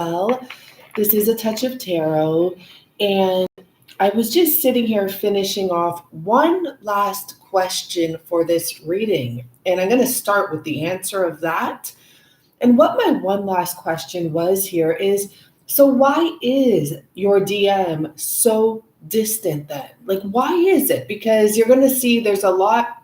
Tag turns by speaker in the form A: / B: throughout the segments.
A: well. This is a touch of tarot, and I was just sitting here finishing off one last question for this reading, and I'm going to start with the answer of that. And what my one last question was here is, so why is your DM so distant then? Like, why is it? Because you're going to see there's a lot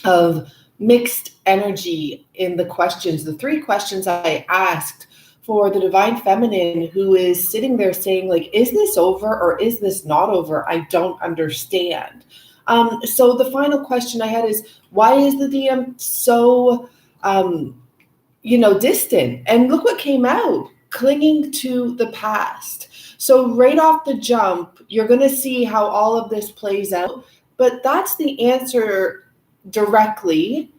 A: of mixed energy in the questions. The three questions I asked for the divine feminine who is sitting there saying, like, is this over or is this not over? I don't understand. So the final question I had is, why is the DM so, distant? And look what came out, clinging to the past. So right off the jump, you're going to see how all of this plays out, but that's the answer directly.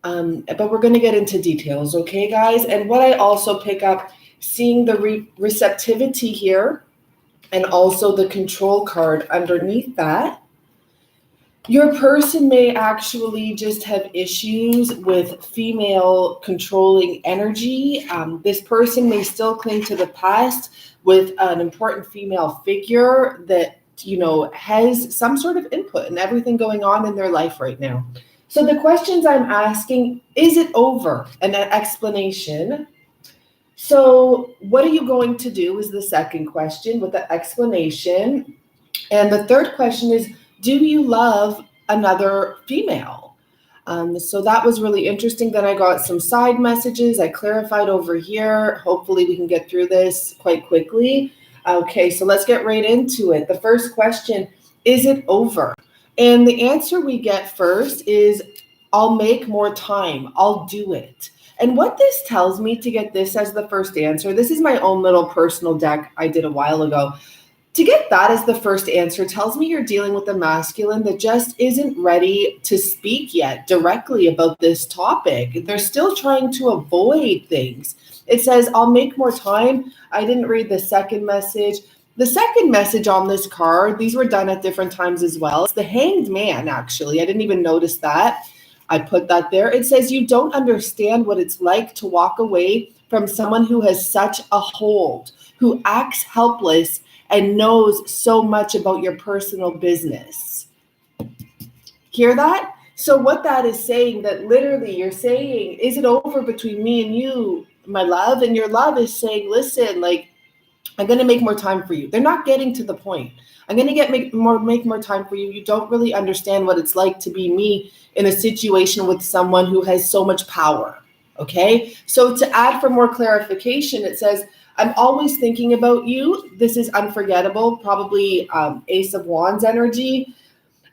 A: But we're going to get into details, okay, guys? And what I also pick up, seeing the receptivity here and also the control card underneath that, your person may actually just have issues with female controlling energy. This person may still cling to the past with an important female figure that, has some sort of input in everything going on in their life right now. So the questions I'm asking, is it over? And an explanation. So what are you going to do is the second question with the explanation. And the third question is, do you love another female? So that was really interesting. Then I got some side messages. I clarified over here. Hopefully we can get through this quite quickly. Okay, so let's get right into it. The first question, is it over? And the answer we get first is, I'll make more time. I'll do it. And what this tells me, to get this as the first answer, this is my own little personal deck I did a while ago. To get that as the first answer tells me you're dealing with a masculine that just isn't ready to speak yet directly about this topic. They're still trying to avoid things. It says, I'll make more time. I didn't read the second message. The second message on this card, these were done at different times as well. It's the Hanged Man, actually. I didn't even notice that. I put that there. It says, you don't understand what it's like to walk away from someone who has such a hold, who acts helpless and knows so much about your personal business. Hear that? So what that is saying, that literally you're saying, is it over between me and you, my love? And your love is saying, listen, like, I'm going to make more time for you. They're not getting to the point. I'm going to make more time for you. You don't really understand what it's like to be me in a situation with someone who has so much power. Okay. So to add for more clarification, it says, I'm always thinking about you. This is unforgettable, probably Ace of Wands energy.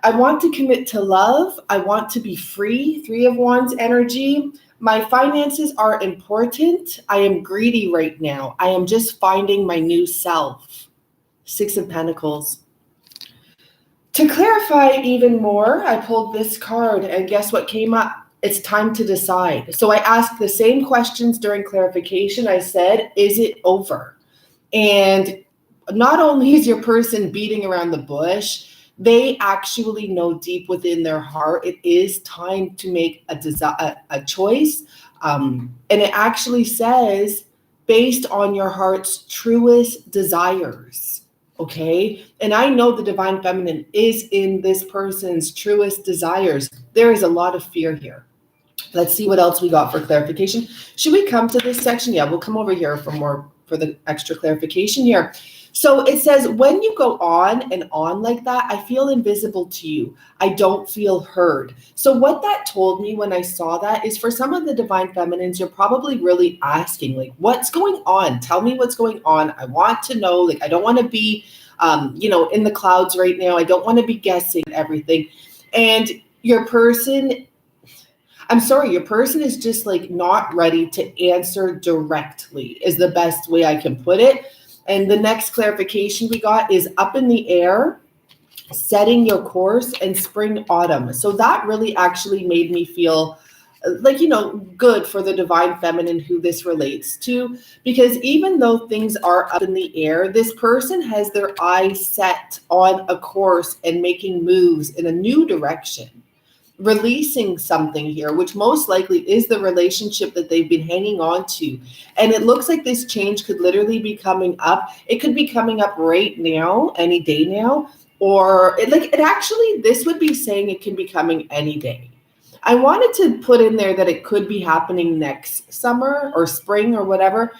A: I want to commit to love. I want to be free. 3 of Wands energy. My finances are important. I am greedy right now. I am just finding my new self. 6 of Pentacles. To clarify even more, I pulled this card, and guess what came up? It's time to decide. So I asked the same questions during clarification. I said, is it over? And not only is your person beating around the bush, they actually know deep within their heart it is time to make a choice. And it actually says, based on your heart's truest desires. Okay. And I know the divine feminine is in this person's truest desires. There is a lot of fear here. Let's see what else we got for clarification. Should we come to this section? Yeah, we'll come over here for the extra clarification here. So it says, when you go on and on like that, I feel invisible to you. I don't feel heard. So what that told me when I saw that is, for some of the divine feminines, you're probably really asking, like, what's going on? Tell me what's going on. I want to know, like, I don't want to be, in the clouds right now. I don't want to be guessing everything. And your person is just like not ready to answer directly, is the best way I can put it. And the next clarification we got is up in the air, setting your course, and spring, autumn. So that really actually made me feel like, good for the divine feminine who this relates to, because even though things are up in the air, this person has their eyes set on a course and making moves in a new direction. releasing something here, which most likely is the relationship that they've been hanging on to. And it looks like this change could literally be coming up. It could be coming up right now, any day now, or this would be saying it can be coming any day. I wanted to put in there that it could be happening next summer or spring or whatever.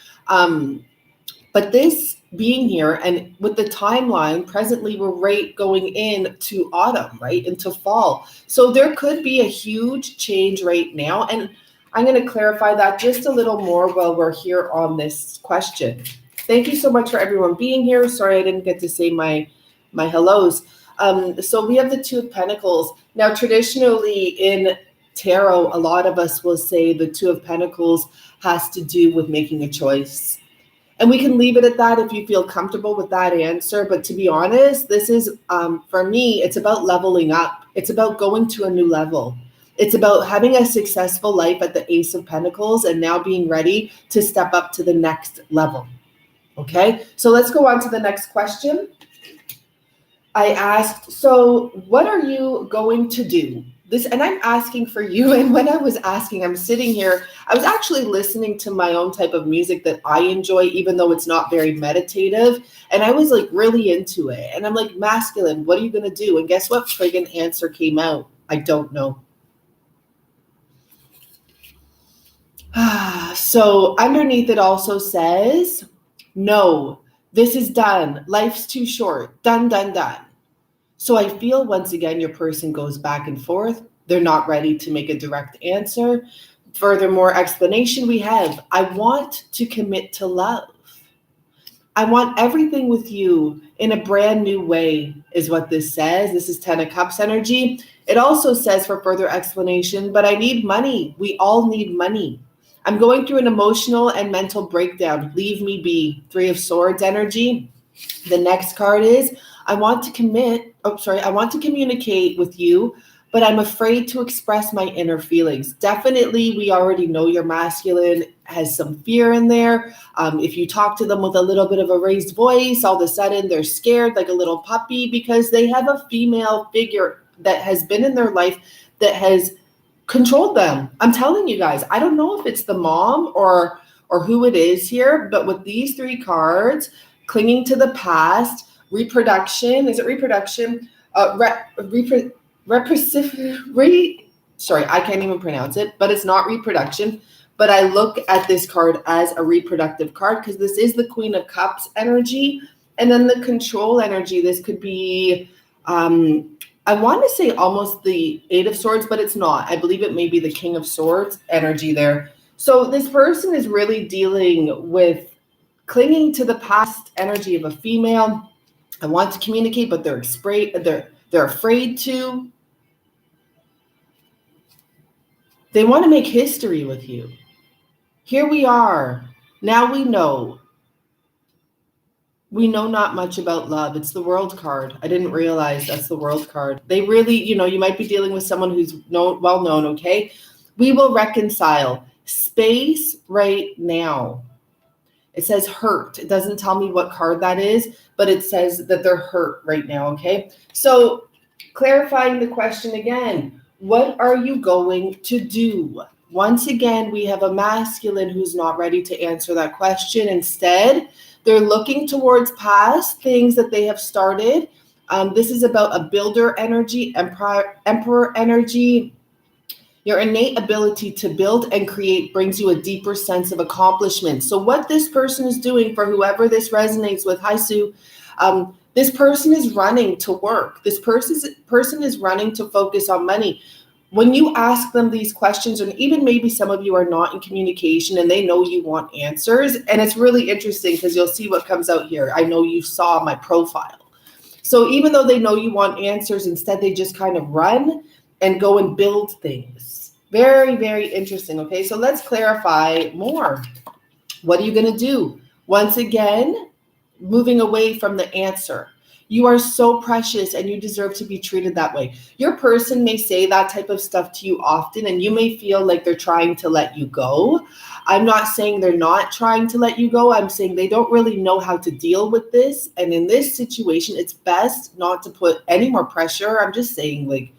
A: But this being here, and with the timeline, presently we're right going into autumn, right, into fall. So there could be a huge change right now. And I'm going to clarify that just a little more while we're here on this question. Thank you so much for everyone being here. Sorry I didn't get to say my hellos. So we have the Two of Pentacles. Now, traditionally in tarot, a lot of us will say the Two of Pentacles has to do with making a choice. And we can leave it at that if you feel comfortable with that answer. But to be honest, this is, for me, it's about leveling up. It's about going to a new level. It's about having a successful life at the Ace of Pentacles and now being ready to step up to the next level. Okay, so let's go on to the next question. I asked, so what are you going to do? This, and I'm asking for you. And when I was asking, I'm sitting here, I was actually listening to my own type of music that I enjoy, even though it's not very meditative. And I was like really into it. And I'm like, masculine, what are you going to do? And guess what friggin' answer came out? I don't know. So underneath it also says, no, this is done. Life's too short. Done, done, done. So I feel once again, your person goes back and forth. They're not ready to make a direct answer. Furthermore, explanation we have, I want to commit to love. I want everything with you in a brand new way is what this says. This is 10 of Cups energy. It also says for further explanation, but I need money. We all need money. I'm going through an emotional and mental breakdown. Leave me be. 3 of Swords energy. The next card is, I want to communicate with you, but I'm afraid to express my inner feelings. Definitely, we already know your masculine has some fear in there. If you talk to them with a little bit of a raised voice, all of a sudden they're scared like a little puppy because they have a female figure that has been in their life that has controlled them. I'm telling you guys, I don't know if it's the mom or who it is here, but with these 3 cards, clinging to the past, reproduction, is it reproduction? Sorry, I can't even pronounce it, but it's not reproduction. But I look at this card as a reproductive card because this is the Queen of Cups energy. And then the control energy, this could be, I want to say almost the 8 of Swords, but it's not. I believe it may be the King of Swords energy there. So this person is really dealing with clinging to the past energy of a female. I want to communicate, but they're afraid to. They want to make history with you. Here we are. Now we know. We know not much about love. It's the World card. I didn't realize that's the World card. They really, you might be dealing with someone who's well known, okay? We will reconcile. Space right now. It says hurt. It doesn't tell me what card that is, but it says that they're hurt right now, okay? So clarifying the question again, what are you going to do? Once again, we have a masculine who's not ready to answer that question. Instead, they're looking towards past things that they have started. This is about a builder energy, emperor energy. Your innate ability to build and create brings you a deeper sense of accomplishment. So what this person is doing, for whoever this resonates with, hi Sue, this person is running to work. This person is running to focus on money. When you ask them these questions, and even maybe some of you are not in communication and they know you want answers, and it's really interesting because you'll see what comes out here. I know you saw my profile. So even though they know you want answers, instead they just kind of run and go and build things. Very, very interesting. Okay, so let's clarify more. What are you going to do? Once again, moving away from the answer. You are so precious and you deserve to be treated that way. Your person may say that type of stuff to you often, and you may feel like they're trying to let you go. I'm not saying they're not trying to let you go. I'm saying they don't really know how to deal with this. And in this situation, it's best not to put any more pressure. I'm just saying, like,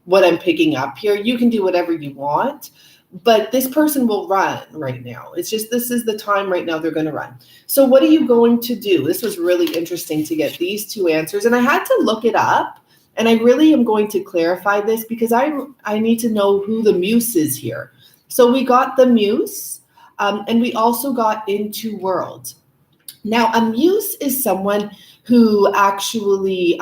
A: what I'm picking up here. You can do whatever you want, but this person will run right now. It's just, this is the time right now they're going to run. So what are you going to do? This was really interesting to get these two answers. And I had to look it up. And I really am going to clarify this because I need to know who the muse is here. So we got the muse, and we also got into world. Now, a muse is someone who actually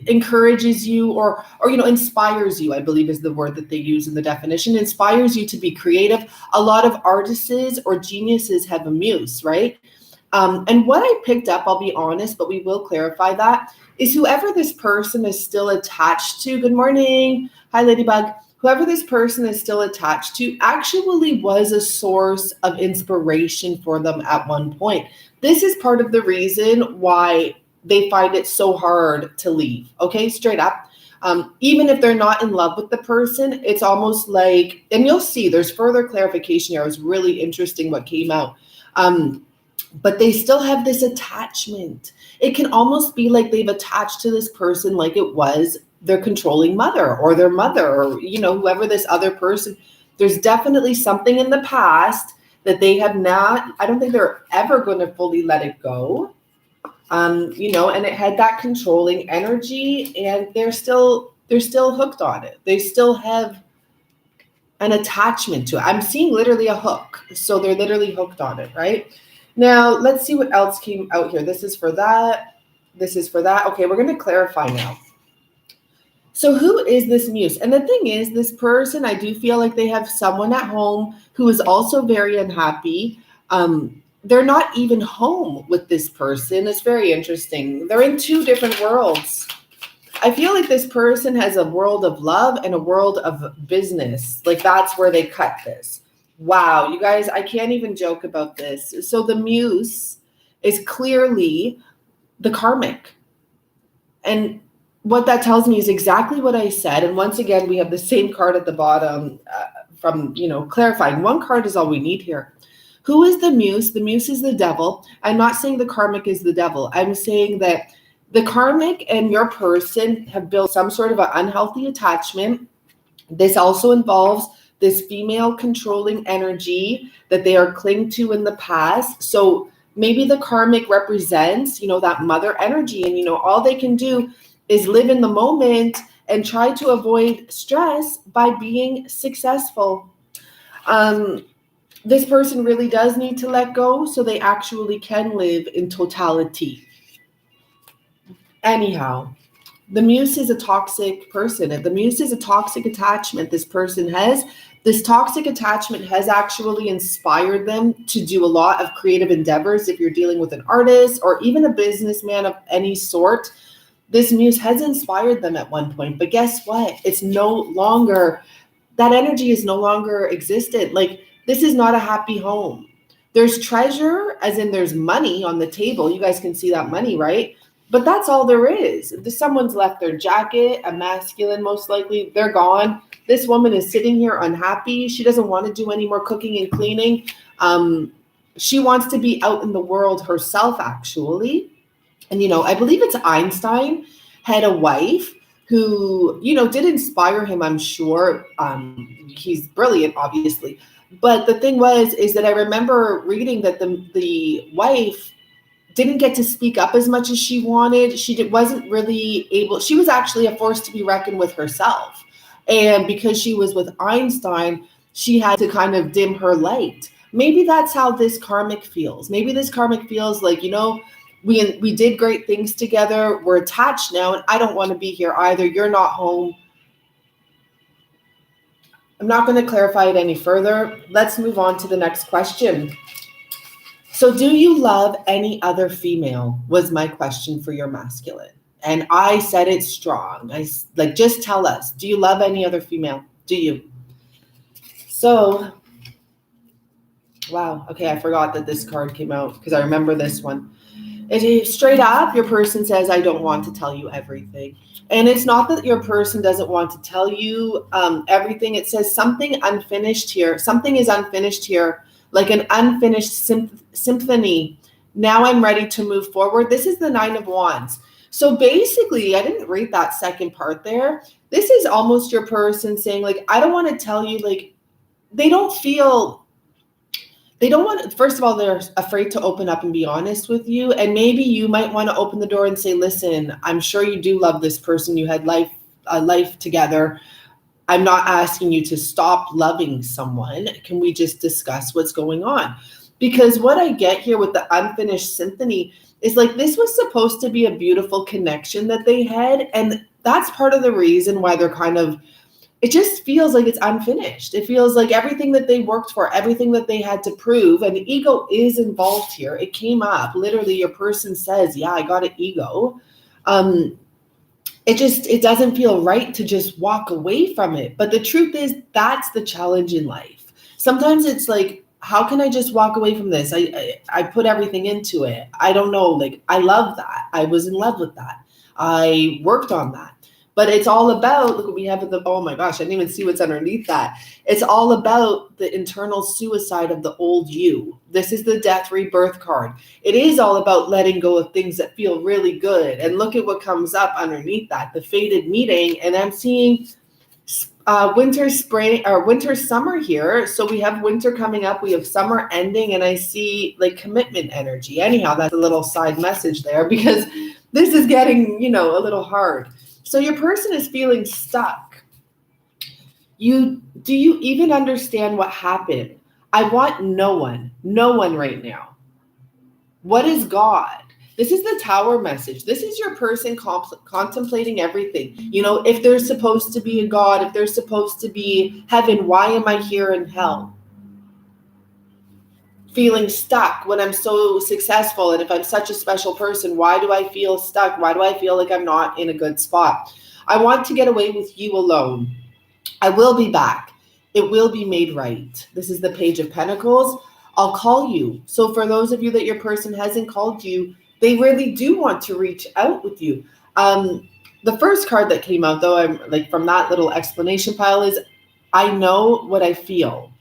A: encourages you or inspires you, I believe is the word that they use in the definition, inspires you to be creative. A lot of artists or geniuses have a muse, right? And what I picked up, I'll be honest, but we will clarify that, is whoever this person is still attached to, good morning, hi Ladybug, whoever this person is still attached to actually was a source of inspiration for them at one point. This is part of the reason why they find it so hard to leave, okay, straight up. Even if they're not in love with the person, it's almost like, and you'll see there's further clarification here. It was really interesting what came out. But they still have this attachment. It can almost be like they've attached to this person like it was their controlling mother or their mother or, whoever this other person. There's definitely something in the past that they have not, I don't think they're ever going to fully let it go. And it had that controlling energy and they're still hooked on it. They still have an attachment to it. I'm seeing literally a hook. So they're literally hooked on it, right? Now, let's see what else came out here. This is for that. This is for that. Okay, we're going to clarify now. So who is this muse? And the thing is, this person, I do feel like they have someone at home who is also very unhappy. They're not even home with this person. It's very interesting. They're in two different worlds. I feel like this person has a world of love and a world of business. Like that's where they cut this. Wow, you guys, I can't even joke about this. So the muse is clearly the karmic. And what that tells me is exactly what I said. And once again, we have the same card at the bottom from, clarifying. One card is all we need here. Who is the muse? The muse is the devil. I'm not saying the karmic is the devil. I'm saying that the karmic and your person have built some sort of an unhealthy attachment. This also involves this female controlling energy that they are clinging to in the past. So maybe the karmic represents, that mother energy. And, all they can do is live in the moment and try to avoid stress by being successful. This person really does need to let go so they actually can live in totality. Anyhow, the muse is a toxic person. The muse is a toxic attachment this person has. This toxic attachment has actually inspired them to do a lot of creative endeavors. If you're dealing with an artist or even a businessman of any sort, this muse has inspired them at one point. But guess what? It's no longer, that energy is no longer existent. Like this is not a happy home. There's treasure, as in there's money on the table. You guys can see that money, right? But that's all there is. Someone's left their jacket, a masculine most likely, they're gone. This woman is sitting here unhappy. She doesn't want to do any more cooking and cleaning. She wants to be out in the world herself, actually. And, I believe it's Einstein had a wife who, did inspire him, I'm sure. He's brilliant, obviously. But the thing is that I remember reading that the wife didn't get to speak up as much as she wanted. Wasn't really able. She was actually a force to be reckoned with herself. And because she was with Einstein, she had to kind of dim her light. Maybe that's how this karmic feels. Maybe this karmic feels like, we did great things together. We're attached now, and I don't want to be here either. You're not home. I'm not going to clarify it any further. Let's move on to the next question. So do you love any other female was my question for your masculine. And I said it strong. Just tell us, do you love any other female? Do you? So, wow. Okay, I forgot that this card came out because I remember this one. It is straight up, your person says, I don't want to tell you everything. And it's not that your person doesn't want to tell you everything. It says something unfinished here. Something is unfinished here, like an unfinished symphony. Now I'm ready to move forward. This is the 9 of Wands. So basically, I didn't read that second part there. this is almost your person saying, like, I don't want to tell you, like, they don't want, first of all, they're afraid to open up and be honest with you. And maybe you might want to open the door and say, listen, I'm sure you do love this person. You had life together. I'm not asking you to stop loving someone. Can we just discuss what's going on? Because what I get here with the unfinished symphony is, like, this was supposed to be a beautiful connection that they had. And that's part of the reason why they're kind of, it just feels like it's unfinished. It feels like everything that they worked for, everything that they had to prove, and the ego is involved here. It came up. Literally, your person says, yeah, I got an ego. It doesn't feel right to just walk away from it. But the truth is, that's the challenge in life. Sometimes it's like, how can I just walk away from this? I put everything into it. I don't know. Like, I love that. I was in love with that. I worked on that. But it's all about, look what we have at the, oh my gosh, I didn't even see what's underneath that. It's all about the internal suicide of the old you. This is the death rebirth card. It is all about letting go of things that feel really good. And look at what comes up underneath that, the fated meeting. And I'm seeing winter, spring, or winter, summer here. So we have winter coming up. We have summer ending. And I see, like, commitment energy. Anyhow, that's a little side message there, because this is getting, a little hard. So your person is feeling stuck. Do you even understand what happened? I want no one right now. What is God? This is the Tower message. This is your person contemplating everything. If there's supposed to be a God, if there's supposed to be heaven, why am I here in hell? Feeling stuck when I'm so successful, and if I'm such a special person, why do I feel stuck? Why do I feel like I'm not in a good spot? I want to get away with you alone. I will be back. It will be made right. This is the Page of Pentacles. I'll call you. So for those of you that your person hasn't called you, they really do want to reach out with you. The first card that came out, though, I'm like, from that little explanation pile, is I know what I feel.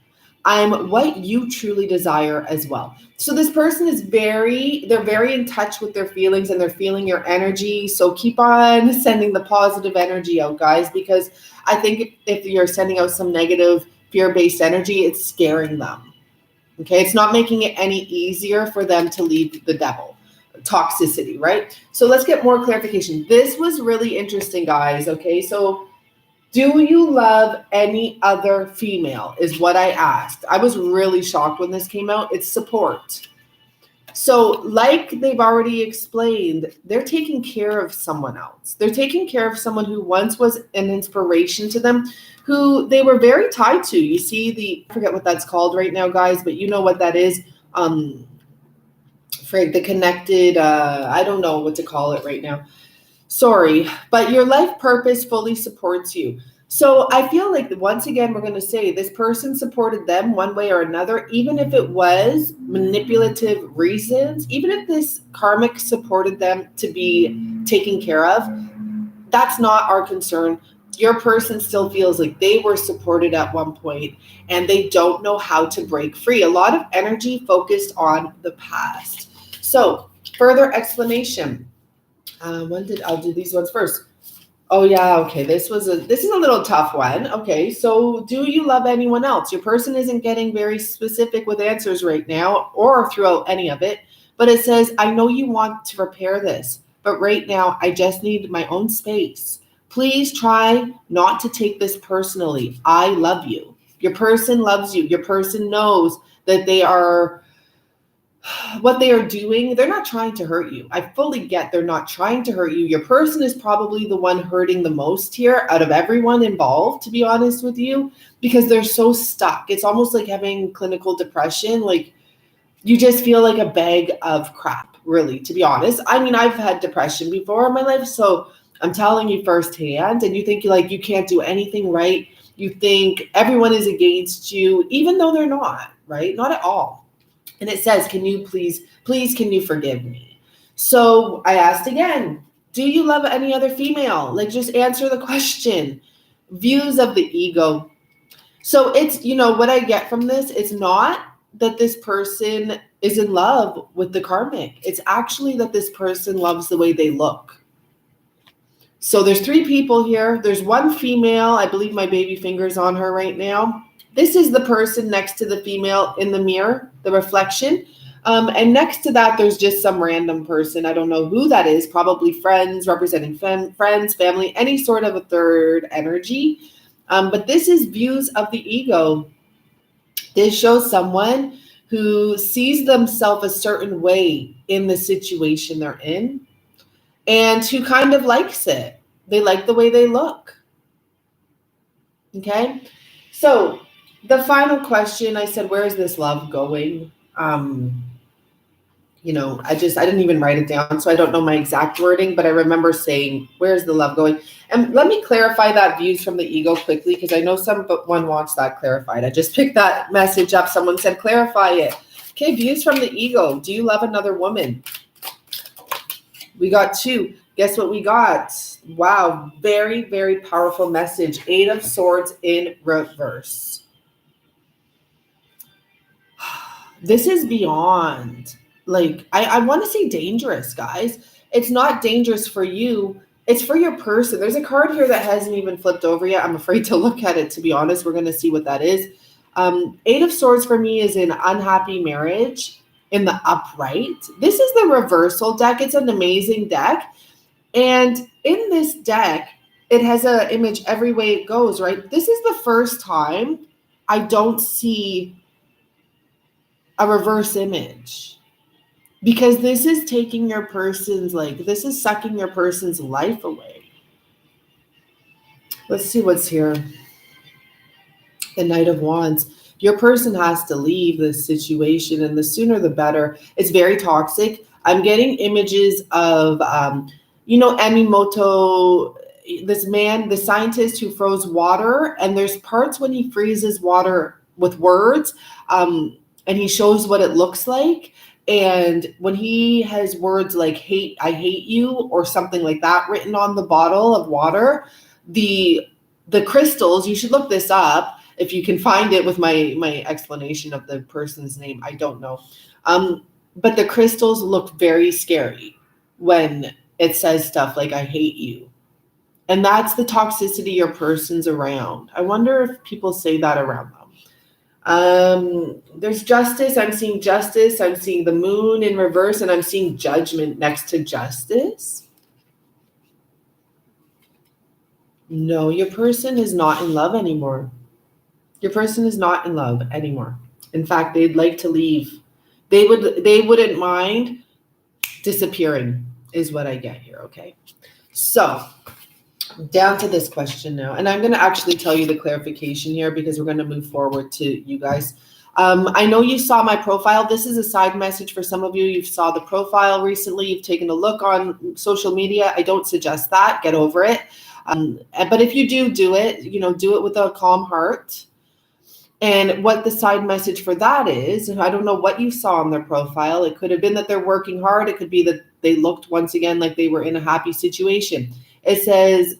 A: I'm what you truly desire as well. So this person is they're very in touch with their feelings, and they're feeling your energy. So keep on sending the positive energy out, guys, because I think if you're sending out some negative fear-based energy, it's scaring them. Okay. It's not making it any easier for them to leave the devil. Toxicity, right? So let's get more clarification. This was really interesting, guys. Okay. So do you love any other female is what I asked. I was really shocked when this came out. It's support. So like they've already explained, they're taking care of someone else. They're taking care of someone who once was an inspiration to them, who they were very tied to. You see I forget what that's called right now, guys, but you know what that is. For the connected, I don't know what to call it right now. Sorry, but your life purpose fully supports you. So I feel like, once again, we're going to say this person supported them one way or another, even if it was manipulative reasons, even if this karmic supported them to be taken care of, that's not our concern. Your person still feels like they were supported at one point, and they don't know how to break free. A lot of energy focused on the past. So further explanation. I'll do these ones first. Oh yeah, okay. This is a little tough one. Okay, so do you love anyone else? Your person isn't getting very specific with answers right now, or throughout any of it, but it says, I know you want to repair this, but right now I just need my own space. Please try not to take this personally. I love you. Your person loves you. Your person knows that what they are doing, they're not trying to hurt you. I fully get they're not trying to hurt you. Your person is probably the one hurting the most here out of everyone involved, to be honest with you, because they're so stuck. It's almost like having clinical depression. Like, you just feel like a bag of crap, really, to be honest. I mean, I've had depression before in my life, so I'm telling you firsthand, and you think you can't do anything right. You think everyone is against you, even though they're not, right? Not at all. And it says, can you please, can you forgive me? So I asked again, do you love any other female? Like, just answer the question. Views of the ego. So it's, what I get from this, it's not that this person is in love with the karmic. It's actually that this person loves the way they look. So there's 3 people here. There's 1 female. I believe my baby finger's on her right now. This is the person next to the female in the mirror, the reflection. And next to that, there's just some random person. I don't know who that is, probably friends, representing friends, family, any sort of a third energy. But this is views of the ego. This shows someone who sees themselves a certain way in the situation they're in and who kind of likes it. They like the way they look. Okay? So the final question, I said, where is this love going? You know, I didn't even write it down, so I don't know my exact wording, but I remember saying, where's the love going? And let me clarify that views from the ego quickly, because I know someone wants that clarified. I just picked that message up. Someone said, clarify it. Okay, views from the ego. Do you love another woman? We got 2. Guess what we got? Wow, very, very powerful message. 8 of Swords in reverse. This is beyond, like, I want to say dangerous, guys. It's not dangerous for you. It's for your person. There's a card here that hasn't even flipped over yet. I'm afraid to look at it, to be honest. We're going to see what that is. 8 of Swords for me is an unhappy marriage in the upright. This is the reversal deck. It's an amazing deck. And in this deck, it has an image every way it goes, right? This is the first time I don't see a reverse image, because this is taking your person's, like, this is sucking your person's life away. Let's see what's here. The Knight of Wands. Your person has to leave this situation, and the sooner the better. It's very toxic. I'm getting images of, Emimoto, this man, the scientist who froze water, and there's parts when he freezes water with words, and he shows what it looks like. And when he has words like hate, I hate you, or something like that written on the bottle of water, the crystals, you should look this up if you can find it with my explanation of the person's name. I don't know. But the crystals look very scary when it says stuff like I hate you. And that's the toxicity your person's around. I wonder if people say that around them. There's justice. I'm seeing justice. I'm seeing the moon in reverse, and I'm seeing judgment next to justice. No, your person is not in love anymore. Your person is not in love anymore. In fact, they'd like to leave. They wouldn't mind disappearing, is what I get here. Okay. So down to this question now, and I'm going to actually tell you the clarification here, because we're going to move forward to you guys. I know you saw my profile. This is a side message for some of you. You saw the profile recently. You've taken a look on social media. I don't suggest that. Get over it. But if you do it, do it with a calm heart. And what the side message for that is, and I don't know what you saw on their profile. It could have been that they're working hard. It could be that they looked once again like they were in a happy situation. It says,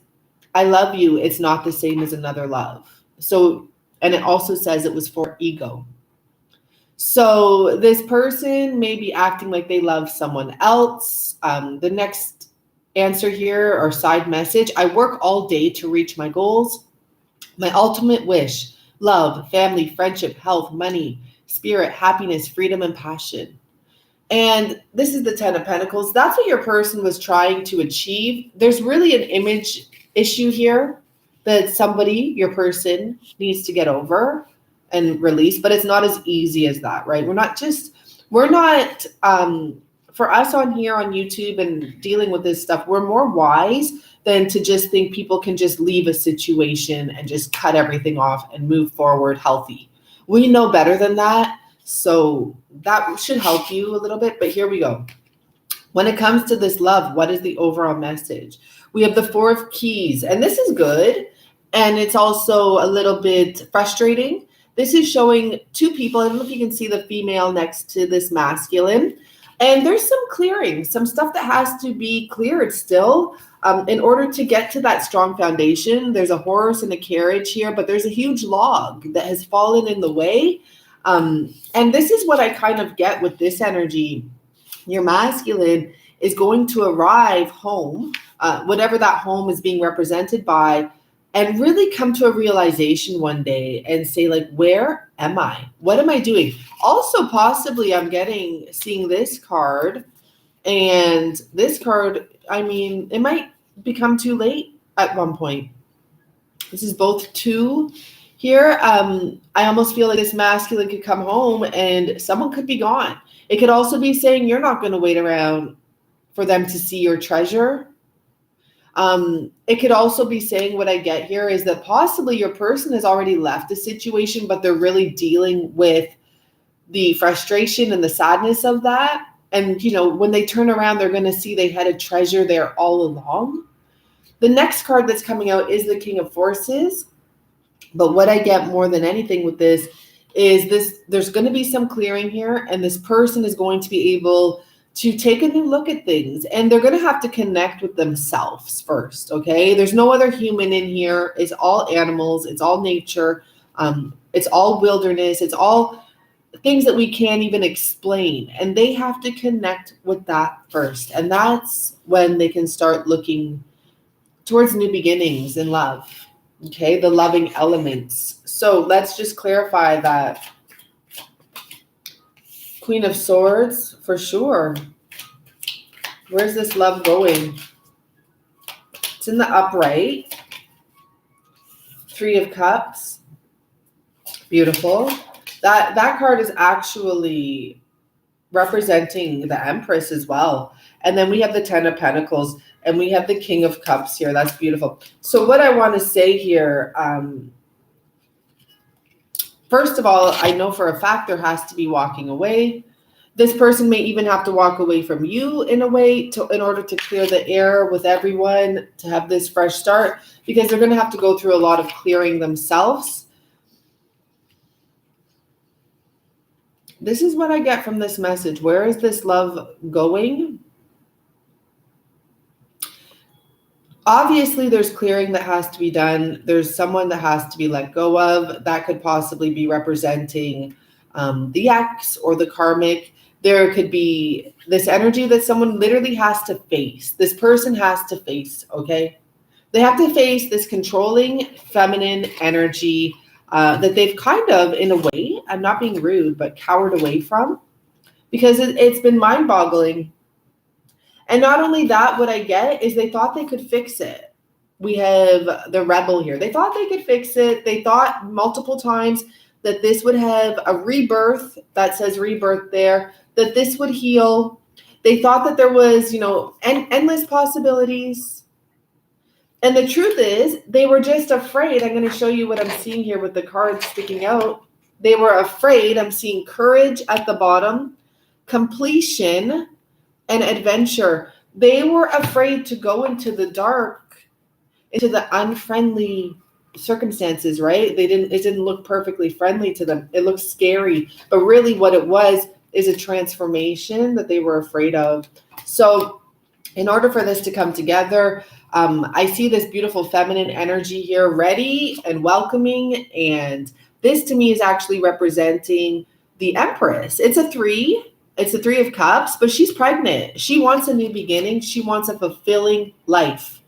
A: I love you. It's not the same as another love. So, and it also says it was for ego. So this person may be acting like they love someone else. The next answer here, or side message, I work all day to reach my goals. My ultimate wish, love, family, friendship, health, money, spirit, happiness, freedom, and passion. And this is the 10 of Pentacles. That's what your person was trying to achieve. There's really an image issue here that somebody, your person, needs to get over and release, but it's not as easy as that, right? For us on here on YouTube and dealing with this stuff, we're more wise than to just think people can just leave a situation and just cut everything off and move forward healthy. We know better than that. So that should help you a little bit, but here we go. When it comes to this love, what is the overall message? We have the 4 of Keys, and this is good. And it's also a little bit frustrating. This is showing 2 people. I don't know if you can see the female next to this masculine. And there's some clearing, some stuff that has to be cleared still. In order to get to that strong foundation, there's a horse and a carriage here, but there's a huge log that has fallen in the way. And this is what I kind of get with this energy. Your masculine is going to arrive home, whatever that home is being represented by, and really come to a realization one day and say, like, where am I? What am I doing? Also, possibly I'm seeing this card, and this card, I mean, it might become too late at one point. This is both two here. I almost feel like this masculine could come home and someone could be gone. It could also be saying you're not going to wait around for them to see your treasure. It could also be saying, what I get here is that possibly your person has already left the situation, but they're really dealing with the frustration and the sadness of that. And, you know, when they turn around, they're going to see they had a treasure there all along. The next card that's coming out is the King of Forces. But what I get more than anything with this is there's going to be some clearing here, and this person is going to be able to take a new look at things, and they're going to have to connect with themselves first, okay? There's no other human in here. It's all animals. It's all nature. It's all wilderness. It's all things that we can't even explain, and they have to connect with that first, and that's when they can start looking towards new beginnings in love, okay? The loving elements. So let's just clarify that. Queen of Swords, for sure. Where's this love going? It's in the upright. Three of Cups. Beautiful. That card is actually representing the Empress as well. And then we have the Ten of Pentacles, and we have the King of Cups here. That's beautiful. So what I want to say here, first of all, I know for a fact there has to be walking away. This person may even have to walk away from you in a way in order to clear the air with everyone, to have this fresh start, because they're going to have to go through a lot of clearing themselves. This is what I get from this message. Where is this love going? Obviously, there's clearing that has to be done. There's someone that has to be let go of. That could possibly be representing the ex or the karmic. There could be this energy that someone literally has to face. This person has to face, okay? They have to face this controlling feminine energy that they've kind of, in a way, I'm not being rude, but cowered away from, because it's been mind-boggling. And not only that, what I get is they thought they could fix it. We have the rebel here. They thought they could fix it. They thought multiple times that this would have a rebirth. That says rebirth there. That this would heal. They thought that there was, you know, endless possibilities. And the truth is, they were just afraid. I'm going to show you what I'm seeing here with the cards sticking out. They were afraid. I'm seeing courage at the bottom, completion, and adventure. They were afraid to go into the dark, into the unfriendly circumstances, right? It didn't look perfectly friendly to them. It looked scary, but really what it was is a transformation that they were afraid of. So in order for this to come together, I see this beautiful feminine energy here, ready and welcoming. And this to me is actually representing the Empress. It's a 3. It's the 3 of Cups, but she's pregnant. She wants a new beginning. She wants a fulfilling life.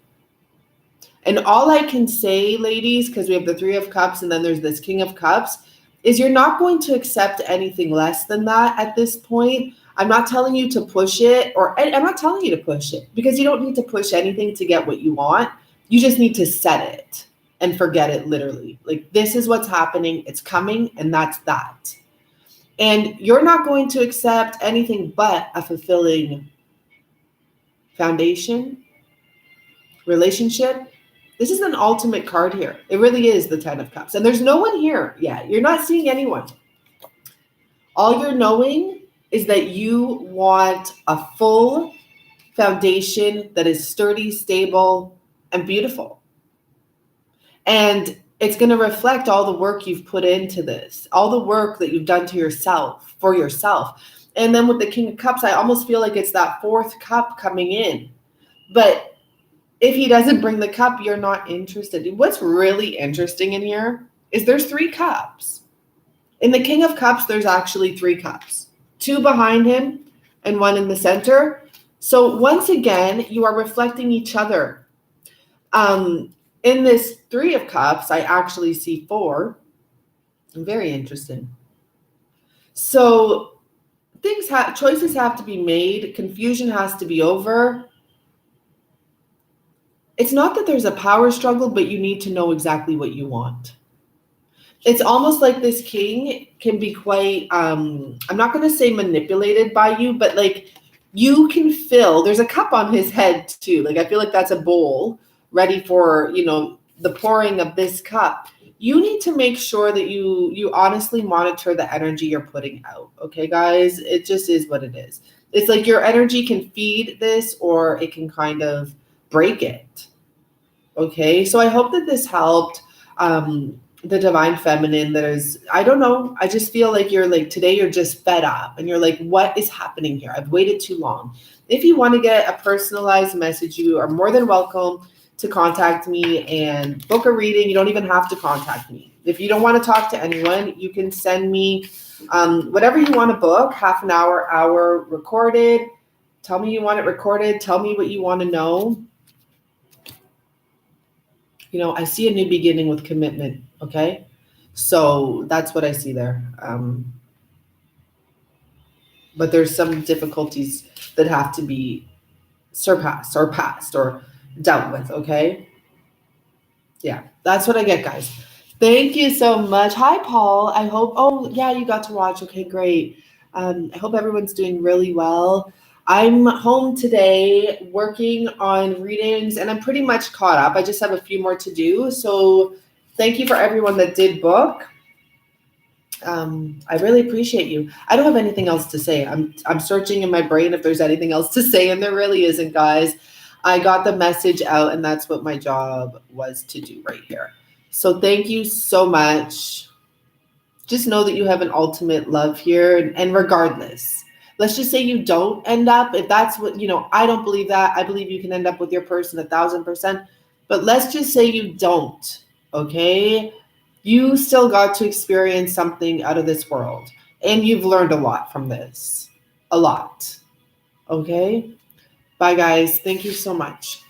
A: And all I can say, ladies, because we have the 3 of Cups and then there's this King of Cups, is you're not going to accept anything less than that at this point. I'm not telling you to push it, or I'm not telling you to push it, because you don't need to push anything to get what you want. You just need to set it and forget it, literally. Like, this is what's happening. It's coming, and that's that. And you're not going to accept anything but a fulfilling foundation, relationship. This is an ultimate card here. It really is the 10 of Cups. And there's no one here yet. You're not seeing anyone. All you're knowing is that you want a full foundation that is sturdy, stable, and beautiful. And it's going to reflect all the work you've put into this, all the work that you've done to yourself, for yourself. And then with the King of Cups, I almost feel like it's that 4th cup coming in. But if he doesn't bring the cup, you're not interested. What's really interesting in here is there's 3 cups. In the King of Cups, there's actually 3 cups. 2 behind him and 1 in the center. So once again, you are reflecting each other. In this Three of Cups, I actually see 4. Very interesting. So choices have to be made. Confusion has to be over. It's not that there's a power struggle, but you need to know exactly what you want. It's almost like this king can be quite, I'm not going to say manipulated by you, but like you can feel, there's a cup on his head too. Like I feel like that's a bowl ready for, the pouring of this cup. You need to make sure that you honestly monitor the energy you're putting out. Okay, guys, it just is what it is. It's like your energy can feed this or it can kind of break it. Okay, so I hope that this helped. The divine feminine that is, I don't know, I just feel like today you're just fed up and you're like, what is happening here? I've waited too long. If you want to get a personalized message, you are more than welcome to contact me and book a reading. You don't even have to contact me. If you don't want to talk to anyone, you can send me whatever you want to book, half an hour recorded. Tell me you want it recorded. Tell me what you want to know. I see a new beginning with commitment, okay? So that's what I see there. But there's some difficulties that have to be surpassed or passed or dealt with, okay? Yeah, that's what I get, guys. Thank you so much. Hi, Paul. I hope, oh, yeah, you got to watch. Okay, great. I hope everyone's doing really well. I'm home today working on readings, and I'm pretty much caught up. I just have a few more to do. So thank you for everyone that did book. I really appreciate you. I don't have anything else to say. I'm searching in my brain if there's anything else to say, and there really isn't, guys. I got the message out, and that's what my job was to do right here. So thank you so much. Just know that you have an ultimate love here, and regardless, let's just say you don't end up, if that's what, I don't believe that. I believe you can end up with your person 1,000%, but let's just say you don't, okay? You still got to experience something out of this world, and you've learned a lot from this, a lot, okay? Bye, guys. Thank you so much.